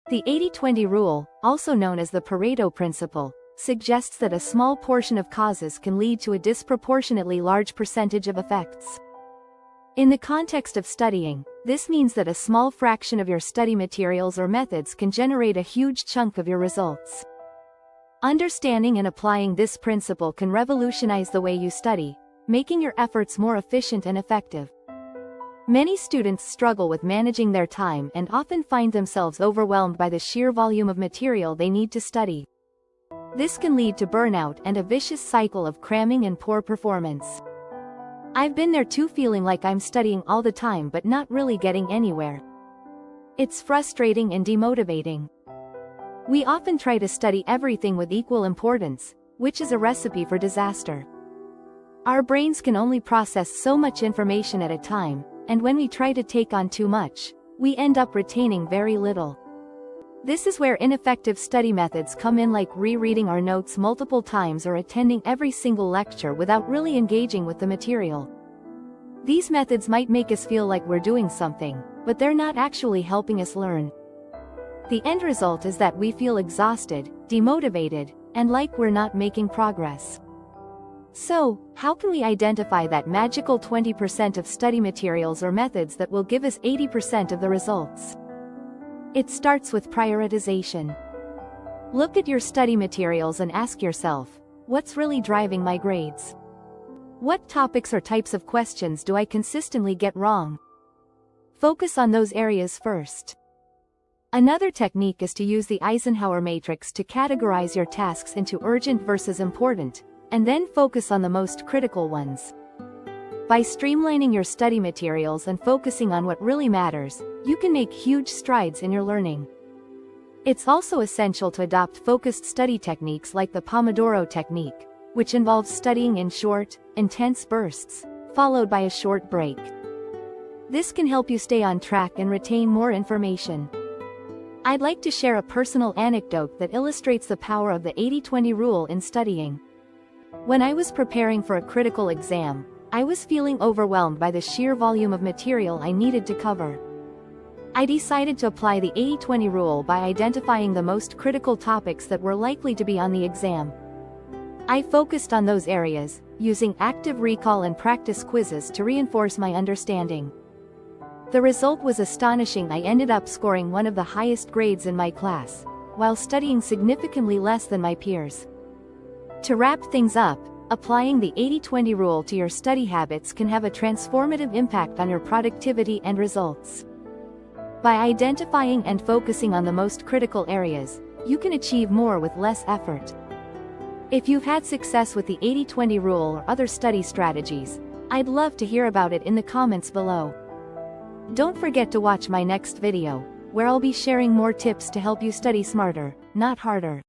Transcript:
The 80-20 rule, also known as the Pareto principle, suggests that a small portion of causes can lead to a disproportionately large percentage of effects. In the context of studying, this means that a small fraction of your study materials or methods can generate a huge chunk of your results. Understanding and applying this principle can revolutionize the way you study, making your efforts more efficient and effective. Many students struggle with managing their time and often find themselves overwhelmed by the sheer volume of material they need to study. This can lead to burnout and a vicious cycle of cramming and poor performance. I've been there too, feeling like I'm studying all the time but not really getting anywhere. It's frustrating and demotivating. We often try to study everything with equal importance, which is a recipe for disaster. Our brains can only process so much information at a time, and when we try to take on too much, we end up retaining very little. This is where ineffective study methods come in, like rereading our notes multiple times or attending every single lecture without really engaging with the material. These methods might make us feel like we're doing something, but they're not actually helping us learn. The end result is that we feel exhausted, demotivated, and like we're not making progress. So, how can we identify that magical 20% of study materials or methods that will give us 80% of the results? It starts with prioritization. Look at your study materials and ask yourself, what's really driving my grades? What topics or types of questions do I consistently get wrong? Focus on those areas first. Another technique is to use the Eisenhower matrix to categorize your tasks into urgent versus important, and then focus on the most critical ones. By streamlining your study materials and focusing on what really matters, you can make huge strides in your learning. It's also essential to adopt focused study techniques like the Pomodoro technique, which involves studying in short, intense bursts, followed by a short break. This can help you stay on track and retain more information. I'd like to share a personal anecdote that illustrates the power of the 80-20 rule in studying. When I was preparing for a critical exam, I was feeling overwhelmed by the sheer volume of material I needed to cover. I decided to apply the 80-20 rule by identifying the most critical topics that were likely to be on the exam. I focused on those areas, using active recall and practice quizzes to reinforce my understanding. The result was astonishing. I ended up scoring one of the highest grades in my class, while studying significantly less than my peers. To wrap things up, applying the 80-20 rule to your study habits can have a transformative impact on your productivity and results. By identifying and focusing on the most critical areas, you can achieve more with less effort. If you've had success with the 80-20 rule or other study strategies, I'd love to hear about it in the comments below. Don't forget to watch my next video, where I'll be sharing more tips to help you study smarter, not harder.